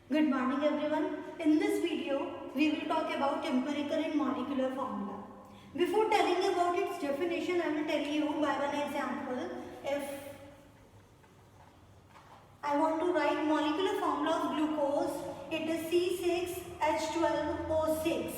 Good morning everyone. In this video, we will talk about empirical and molecular formula. Before telling about its definition, I will tell you by one example. If I want to write molecular formula of glucose, it is C6H12O6.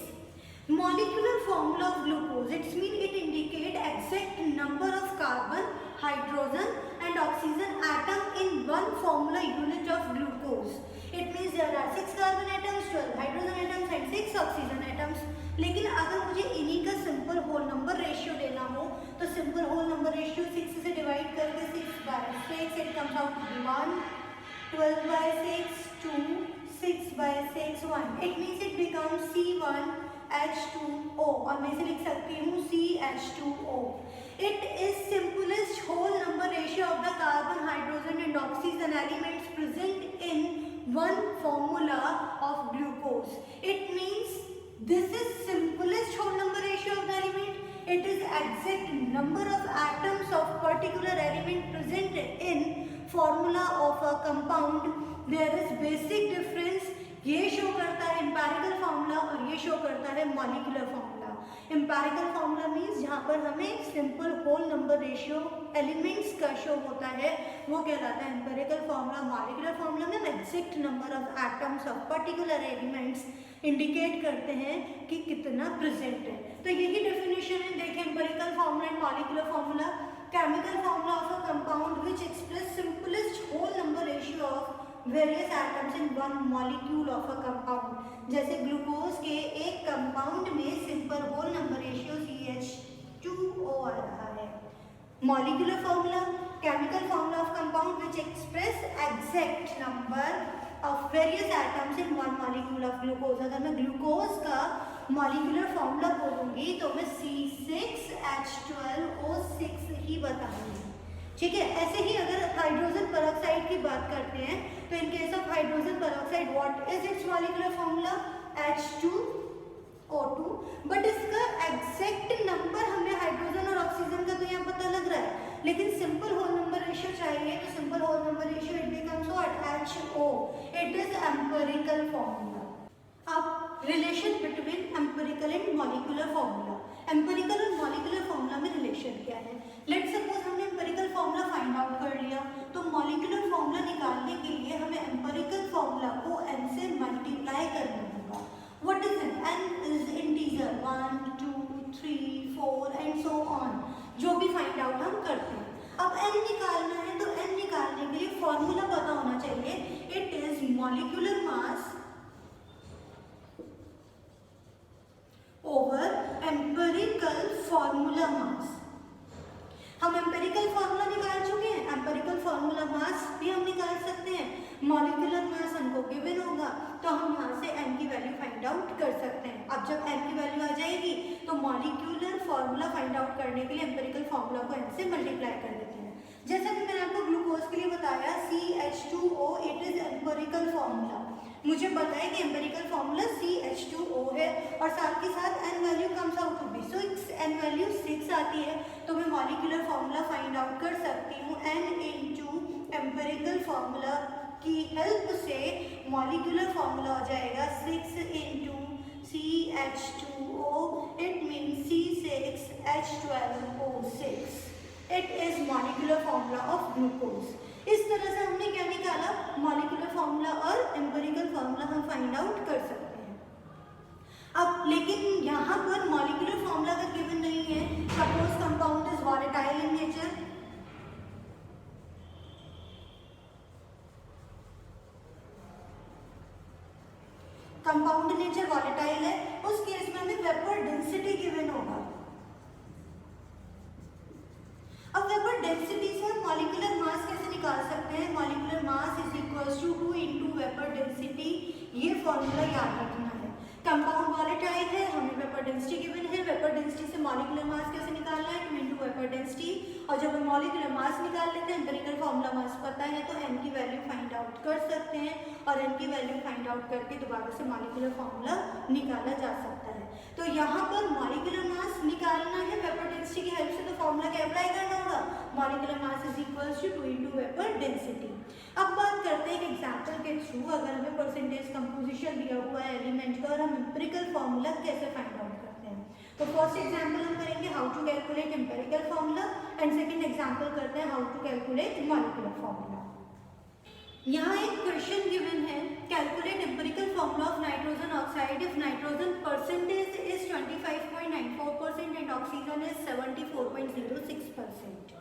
Molecular formula of glucose, it means it indicates exact number of carbon, hydrogen and oxygen atom in one formula unit of glucose. It means there are 6 carbon atoms, 12 hydrogen atoms and 6 oxygen atoms. लेकिन अगर मुझे इन्हीं का simple whole number ratio लेना हो तो simple whole number ratio 6 से divide करके 6/6 it comes out to be 1, 12/6 2, 6/6 1. It means it becomes C1H2O और मैं इसे लिख सकती हूँ CH2O. It is simplest whole number ratio of the carbon, hydrogen and oxygen elements present in one formula of glucose. It means this is simplest whole number ratio of the element. It is exact number of atoms of particular element present in formula of a compound. There is basic difference. ये show करता है empirical formula और ये show करता है molecular formula. Empirical formula means जहाँ पर हमें simple whole number ratio elements का शो होता है वो कहलाता है एम्पेरिकल फार्मूला. मॉलिक्यूलर फार्मूला में exact number of atoms of particular elements indicate करते हैं कि कितना प्रेजेंट है. तो यही डेफिनेशन है. देखिए empirical formula and molecular formula. Chemical formula of a compound which express simplest whole number ratio of various atoms in one molecule of a compound. जैसे ग्लूकोज के एक कंपाउंड में simple whole number ratio CH2O आ रहा है. Molecular formula chemical formula of compound which express exact number of various atoms in one molecule of glucose. अगर मैं glucose का मॉलिक्यूलर फार्मूला बोलूंगी तो मैं C6H12O6 ही बताऊंगी. ठीक है. ऐसे ही अगर हाइड्रोजन पेरोक्साइड की बात करते हैं तो in case of hydrogen peroxide what is it's molecular formula H2O2. But इसका एग्जैक्ट नंबर हमें हाइड्रोजन और ऑक्सीजन का तो यहाँ पता लग रहा है, लेकिन सिंपल होल नंबर रेशियो चाहिए तो simple whole number ratio it becomes what HO. It is empirical formula. अब relation between empirical and molecular formula. Empirical और मॉलिक्यूलर फार्मूला में रिलेशन क्या है? लेट्स सपोज हमने एम्पिरिकल फार्मूला फाइंड आउट कर लिया तो मॉलिक्यूलर फार्मूला निकालने के लिए हमें एम्पिरिकल फार्मूला को n से मल्टीप्लाई करना होगा. What is it? n is integer 1 2 3 4 and so on. जो भी फाइंड आउट हम करते हैं. अब n निकालना है तो n निकालने के लिए फार्मूला पता होना चाहिए. It is molecular mass over empirical formula mass. हम एम्पिरिकल फार्मूला निकाल चुके हैं. एम्पिरिकल फार्मूला मास भी हम निकाल सकते हैं. मॉलिक्यूलर मास हमको गिवन होगा तो हम यहाँ से n की वैल्यू फाइंड आउट कर सकते हैं. अब जब n की वैल्यू आ जाएगी तो मॉलिक्यूलर फार्मूला फाइंड आउट करने के लिए एम्पिरिकल फार्मूला को n से मल्टीप्लाई कर देते हैं. जैसा कि मैंने आपको ग्लूकोज के लिए बताया CH2O it is empirical formula. मुझे पता है कि एम्पिरिकल फार्मूला CH2O है और साथ के साथ n value comes out to be 6. n value 6 आती है तो मैं मॉलिक्यूलर फार्मूला फाइंड आउट कर सकती हूँ. n इनटू एम्पिरिकल फार्मूला की हेल्प से मॉलिक्यूलर फार्मूला हो जाएगा 6 into CH2O. It means C6H12O6. It is molecular formula of glucose. इस तरह से हमने क्या निकाला? मॉलिक्यूलर फार्मूला और एम्पिरिकल फार्मूला हम फाइंड आउट कर सकते हैं. अब लेकिन यहाँ पर मॉलिक्यूलर फार्मूला का गिवन नहीं है. Suppose compound is volatile in nature. Compound nature volatile है. उस केस में हमें वेपर डेंसिटी गिवन होगा. अब वेपर डेंसिटी से हम मॉलिक्यूलर मास कैसे निकाल सकते हैं? Molecular mass is equals to 2 into vapour density. ये फॉर्मूला याद रखना है. कंपाउंड वॉलेटाइल है, हमें वेपर डेंसिटी गिवन है. वेपर डेंसिटी से मॉलिक्यूलर मास कैसे निकालना है? 2 इनटू वेपर डेंसिटी. और जब हम मॉलिक्यूलर मास निकाल लेते हैं एम्पिरिकल फार्मूला मास पता है तो n की वैल्यू फाइंड आउट कर सकते हैं. और और n की वैल्यू फाइंड आउट करके दोबारा से मॉलिक्यूलर फार्मूला निकाला जा सकता है। तो यहाँ पर मॉलिक्यूलर मास निकालना है वेपर डेंसिटी की हेल्प से, तो फार्मूला क्या अप्लाई करना होगा, molecular mass is equals to 2 into vapour density. अब बात करते हैं एक एग्जाम्पल के थ्रू, अगर हमें परसेंटेज कंपोजिशन दिया हुआ है एलिमेंट का और हम एम्पिरिकल फार्मूला कैसे फाइंड आउट करते हैं। तो फर्स्ट एग्जाम्पल हम करेंगे how to calculate empirical formula and second example करते हैं how to calculate molecular formula. यहाँ एक क्वेश्चन गिवन है, calculate empirical formula of nitrogen oxide if nitrogen percentage is 25.94% and oxygen is 74.06%।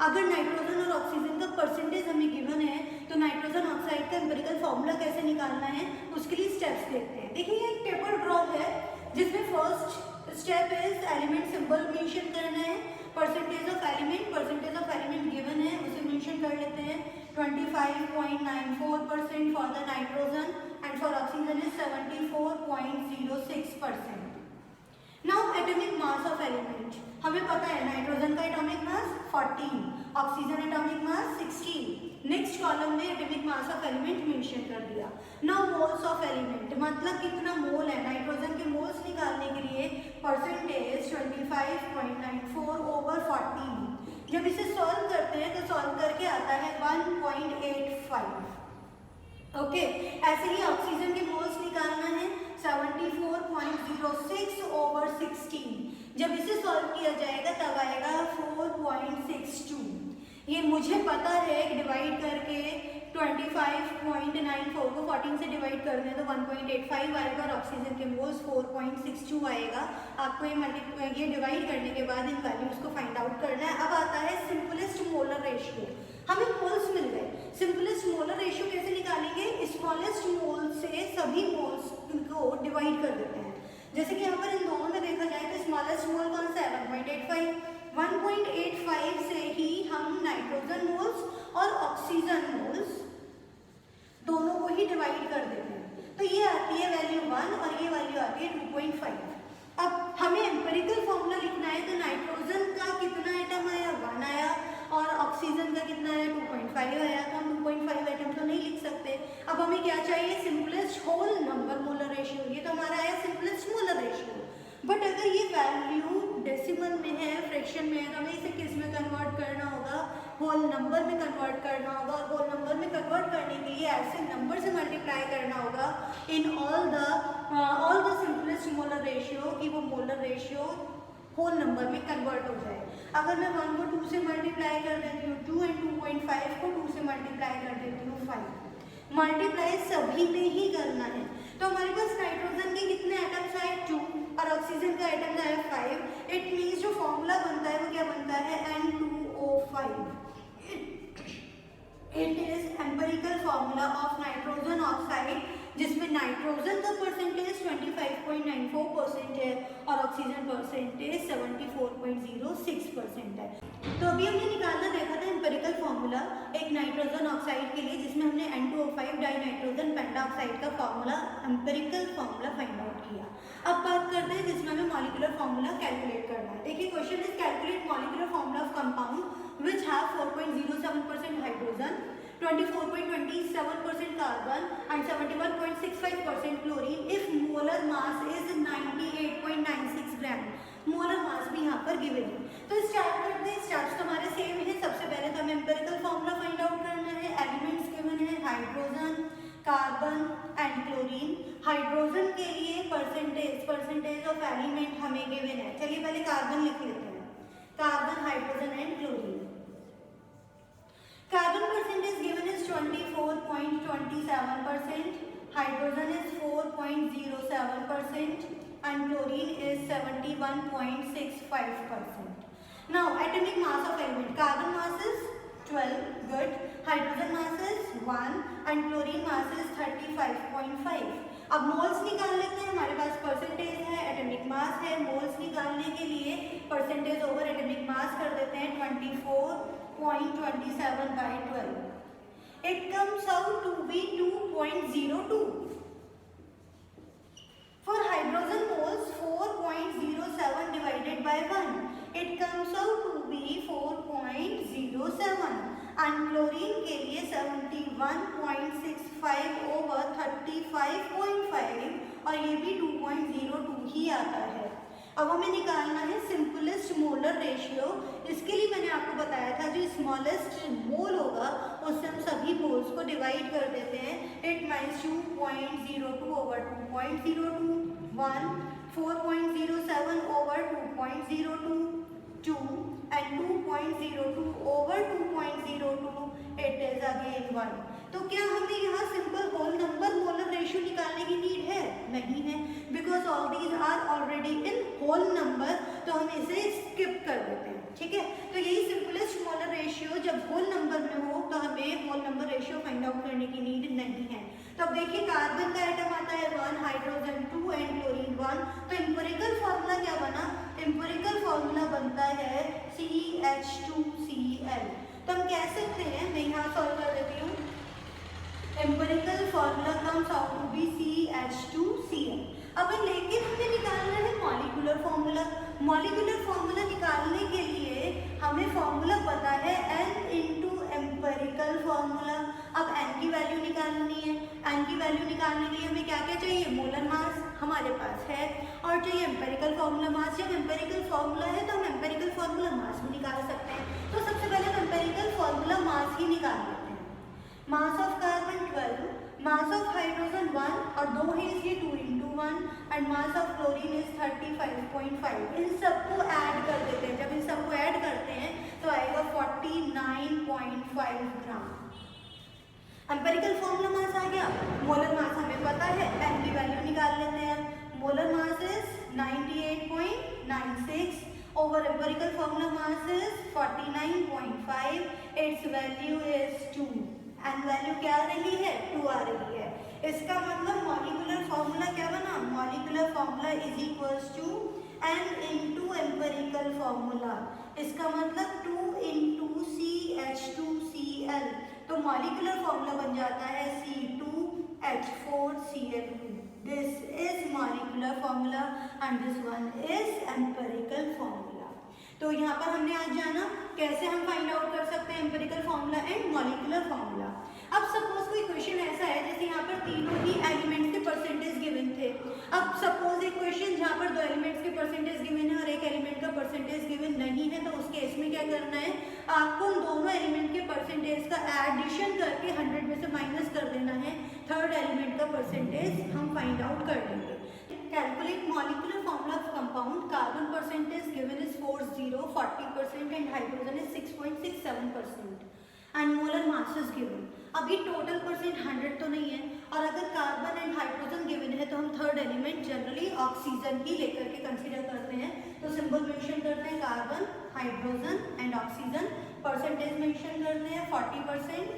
अगर नाइट्रोजन और oxygen का परसेंटेज हमें given है तो नाइट्रोजन ऑक्साइड का एम्पिरिकल फार्मूला कैसे निकालना है उसके लिए स्टेप्स देखते हैं। देखिए ये एक पेपर ड्रॉ है जिसमें first step is element symbol mention करना है, परसेंटेज ऑफ एलिमेंट गिवन है उसे मेंशन कर लेते हैं, 25.94% for the nitrogen and for oxygen is 74.06%। Now atomic mass of element, हमें पता है नाइट्रोजन का atomic mass 14, oxygen atomic mass 16। Next column में atomic mass of element mention कर दिया। नाउ मोल्स ऑफ एलिमेंट, मतलब कितना मोल है, नाइट्रोजन के मोल्स निकालने के लिए परसेंटेज 25.94 over 14। जब इसे सॉल्व करते हैं तो सॉल्व करके आता है 1.85। ओके, ऐसे ही ऑक्सीजन के मोल्स निकालना है 74.06 over 16। जब इसे सॉल्व किया जाएगा तब आएगा 4.62। ये मुझे पता है कि डिवाइड करके 25.94 को 14 से डिवाइड कर दें तो 1.85 आएगा और ऑक्सीजन के मोल्स 4.62 आएगा। आपको ये डिवाइड करने के बाद इन वैल्यूज को फाइंड आउट करना है। अब आता है सिंपलेस्ट मोलर रेशियो, हमें मोल्स मिल गए, सिंपलेस्ट मोलर रेशियो कैसे निकालेंगे, स्मॉलेस्ट मोल से सभी मोल्स को डिवाइड कर देते हैं। जैसे कि यहाँ पर इन दोनों में देखा जाए तो स्मॉलेस्ट मोल कौन सा है 1.85 से ही हम नाइट्रोजन मोल्स और ऑक्सीजन मोल्स दोनों को ही डिवाइड कर देते हैं। तो ये आती है वैल्यू 1 और ये वैल्यू आती है 2.5। अब हमें एम्पिरिकल फॉर्मूला लिखना है तो नाइट्रोजन का कितना एटम आया 1 आया और ऑक्सीजन का कितना आया 2.5 आया, तो हम 2.5 एटम तो नहीं लिख सकते। अब हमें क्या चाहिए, simplest whole number molar ratio. ये तो हमारा आया सिंपलेस्ट मोलर रेशियो, बट अगर ये वैल्यू डेसिमल में है, फ्रैक्शन में है, तो हमें इसे किस में कन्वर्ट करना होगा, होल नंबर में कन्वर्ट करना होगा। और होल नंबर में कन्वर्ट करने के लिए ऐसे नंबर से मल्टीप्लाई करना होगा in all the simplest molar ratio कि वो मोलर रेशियो होल नंबर में कन्वर्ट हो जाए। अगर मैं 1 को 2 से मल्टीप्लाई कर देती हूँ 2 एंड 2.5 को 2 से मल्टीप्लाई कर देती हूँ 5, मल्टीप्लाई सभी में ही करना है। तो हमारे पास नाइट्रोजन के कितने एटम्स आए 2 और ऑक्सीजन का एटम आया 5। इट मीन्स जो फॉर्मूला बनता है वो क्या बनता है N2O5। It is empirical formula of nitrogen oxide जिसमें नाइट्रोजन का परसेंटेज 25.94% है और ऑक्सीजन परसेंटेज 74.06% है। तो अभी हमने निकालना देखा था एम्पिरिकल फॉर्मूला एक नाइट्रोजन ऑक्साइड के लिए जिसमें हमने N2O5 डाइनाइट्रोजन पेंटाऑक्साइड का formula empirical formula find out किया। अब बात करते हैं जिसमें हमें मॉलिक्यूलर फॉर्मूला कैलकुलेट करना है। देखिए question is calculate molecular formula of compound which have 4.07% hydrogen, 24.27% carbon and 71.65% chlorine if molar mass is 98.96 gram। Molar mass भी यहाँ पर गिवन है। तो स्टार्ट करते हैं, स्टेप्स हमारे सेम है। सबसे पहले तो हमें एम्पिरिकल फॉर्मूला फाइंड आउट करना है। एलिमेंट्स गिवन है hydrogen, carbon and chlorine. Hydrogen के लिए परसेंटेज ऑफ एलिमेंट हमें गिवन है। चलिए पहले कार्बन लिख लेते हैं, carbon, hydrogen and chlorine. Carbon percentage given is 24.27%, hydrogen is 4.07% and chlorine is 71.65%. Now atomic mass of element, carbon mass is 12, good, hydrogen mass is 1 and chlorine mass is 35.5. अब moles निकाल लेते हैं, हमारे पास percentage है, atomic mass है। Moles निकालने के लिए परसेंटेज ओवर एटॉमिक मास कर देते हैं 24.27/12. It comes out to be 2.02. For hydrogen moles 4.07 divided by 1, it comes out to be 4.07 and chlorine के लिए 71.65 35/35.5 और ये भी 2.02 ही आता है। अब हमें निकालना है सिंपलेस्ट मोलर रेशियो। इसके लिए मैंने आपको बताया था जो स्मॉलेस्ट मोल होगा उससे हम सभी मोल्स को डिवाइड कर देते हैं। It means 2.02/2.02, 1, 4.07/2.02, 2 and 2.02/2.02, it is again 1। तो क्या हमें यहाँ simple whole number molar ratio निकालने की नीड है? नहीं है, because all these are already in whole number, तो हम इसे स्किप कर देते हैं। ठीक है, तो यही सिंपलेस्ट मोलर रेशियो जब होल नंबर में हो तो हमें whole number ratio find out करने की नीड नहीं है। तो अब देखिए कार्बन का आइटम आता है 1, हाइड्रोजन 2 एंड क्लोरीन 1। तो एम्पिरिकल फॉर्मूला क्या बना? एम्पिरिकल फॉर्मूला बनता है CH2Cl। तो हम कह सकते हैं, मैं यहाँ सॉल्व कर देती हूँ, empirical formula comes out to be CH2Cl। अब लेकिन हमें निकालना है मॉलिक्यूलर फॉर्मूला। मॉलिक्यूलर फॉर्मूला निकालने के लिए हमें फॉर्मूला पता है N इंटू एम्पिरिकल फॉर्मूला। अब N की वैल्यू निकालनी है। N की वैल्यू निकालने के लिए हमें क्या क्या चाहिए? मोलर मास हमारे पास है और चाहिए एम्पिरिकल फॉर्मूला मास। जब एम्पिरिकल फॉर्मूला है तो हम एम्पिरिकल फॉर्मूला मास भी निकाल सकते हैं। तो सबसे पहले हम एम्पिरिकल फॉर्मूला मास ही निकाल लेते हैं। Mass of carbon 12, mass of hydrogen 1 और 2 है इसलिए 2 into 1 and mass of chlorine is 35.5। इन सबको ऐड कर देते हैं। जब इन सबको ऐड करते हैं तो आएगा 49.5 ग्राम। एम्पिरिकल फॉर्मूला मास आ गया। मोलर मास हमें पता है, N की वैल्यू निकाल लेते हैं। Molar mass is 98.96 over empirical formula mass is 49.5, its value is 2 and value क्या आ रही है? 2 आ रही है। इसका मतलब मॉलिक्यूलर फॉर्मूला क्या बना? Molecular formula is equals to N into empirical formula. इसका मतलब 2 इंटू CH2Cl। तो मॉलिक्यूलर फॉर्मूला बन जाता है C2H4Cl2। This is molecular formula and this one is empirical formula। तो यहाँ पर हमने आज जाना कैसे हम फाइंड आउट कर सकते हैं empirical formula and molecular formula. अब सपोज कोई क्वेश्चन ऐसा है जैसे यहाँ पर तीनों ही एलिमेंट्स के परसेंटेज गिवन थे। अब सपोज एक क्वेश्चन जहाँ पर 2 एलिमेंट्स के परसेंटेज गिवन है और एक एलिमेंट का परसेंटेज गिवन नहीं है, तो उस केस में क्या करना है? आपको उन दोनों एलिमेंट के परसेंटेज का एडिशन करके 100 में से माइनस कर देना है। थर्ड एलिमेंट का परसेंटेज हम फाइंड आउट कर लेंगे। Calculate molecular formula of compound. Carbon percentage given is 40% and hydrogen is 6.67% and molar mass is given। अभी टोटल परसेंट 100 तो नहीं है, और अगर कार्बन एंड हाइड्रोजन गिवन है तो हम थर्ड एलिमेंट जनरली ऑक्सीजन ही लेकर के कंसीडर करते हैं। तो सिंबल मेंशन करते हैं carbon, hydrogen and oxygen. Percentage mention करते हैं 40%,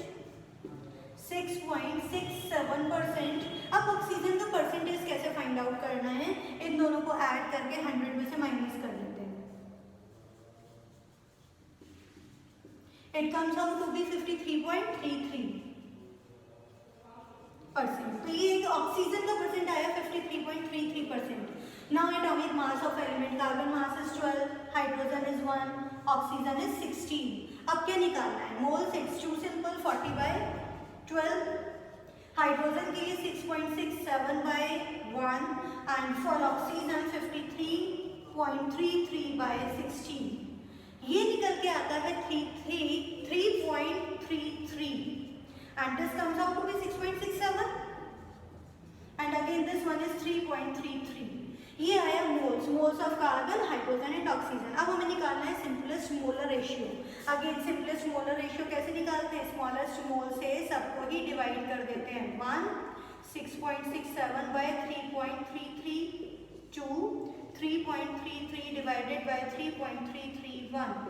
6.67%। अब ऑक्सीजन का परसेंटेज कैसे फाइंड आउट करना है? इन दोनों को ऐड करके 100 में से माइनस कर देते हैं। It comes out to be 53.33%। तो ये ऑक्सीजन का परसेंट आया 53.33%। Now atomic mass of element, carbon mass is 12, hydrogen is 1, oxygen is 16। अब क्या निकालना है? Moles, it's too simple, 40/12। Hydrogen के लिए 6.67/1 एंड फॉर ऑक्सीजन 53.33/16। ये निकल के आता है 3.33 and this comes out to be 6.67 and again this one is 3.33। ये आया moles, moles of carbon, hydrogen and oxygen. अब हमें निकालना है simplest molar ratio. Again simplest molar ratio कैसे निकालते हैं? स्मॉलेस्ट मोल से सबको ही डिवाइड कर देते हैं। 1, 6.67/3.33, 2, 3.33 डिवाइडेड बाय 3.331।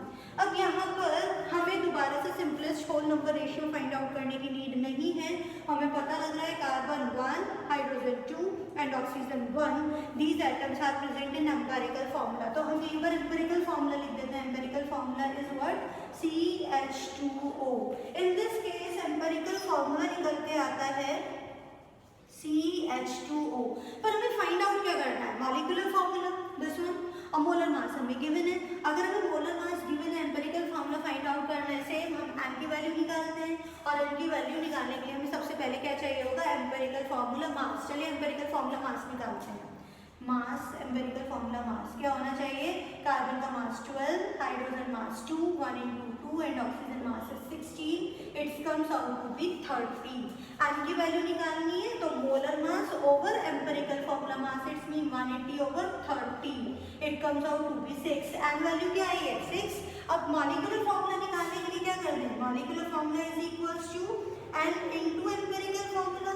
अब यहाँ पर हमें दोबारा से simplest whole number ratio find out करने की नीड नहीं है। हमें पता लग रहा है carbon 1, hydrogen 2 and oxygen 1, these atoms are present in empirical formula. तो हम एक बार एम्पिरिकल फॉर्मूला लिख देते हैं। Empirical formula is what? CH2O। In this case empirical formula निकल के आता है CH2O। पर हमें फाइंड आउट क्या करना है? Molecular formula, this one. और मोलर मास हमें गिवन है। अगर हमें मोलर मास गिवन है, एम्पिरिकल फॉर्मूला फाइंड आउट करना है, सेम हम एम की वैल्यू निकालते हैं और इनकी वैल्यू निकालने के लिए हमें सबसे पहले क्या चाहिए होगा, एम्पेरिकल फार्मूला मास। चलिए एम्पेरिकल फार्मूला मास निकालते हैं। मास, एम्पेरिकल फार्मूला मास क्या होना चाहिए, कार्बन का mass 12, hydrogen mass 2, 1 into 2 and oxygen mass 16, it's comes out to be 30। M की वैल्यू निकालनी है तो molar mass over empirical formula mass, it's mean 180 over 30, it comes out to be 6। M value क्या आई है 6। अब molecular formula निकालने के लिए क्या कर दें, molecular formula is equals to n into empirical formula.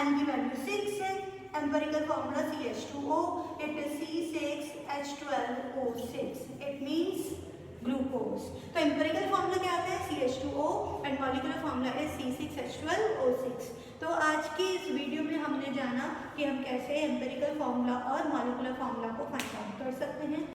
N की वैल्यू 6 है, empirical formula CH2O, it is C6H12O6, it means glucose। तो empirical formula क्या आता है CH2O and molecular formula is C6H12O6। तो आज की इस वीडियो में हमने जाना कि हम कैसे empirical formula और molecular formula को फाइंड आउट कर सकते हैं।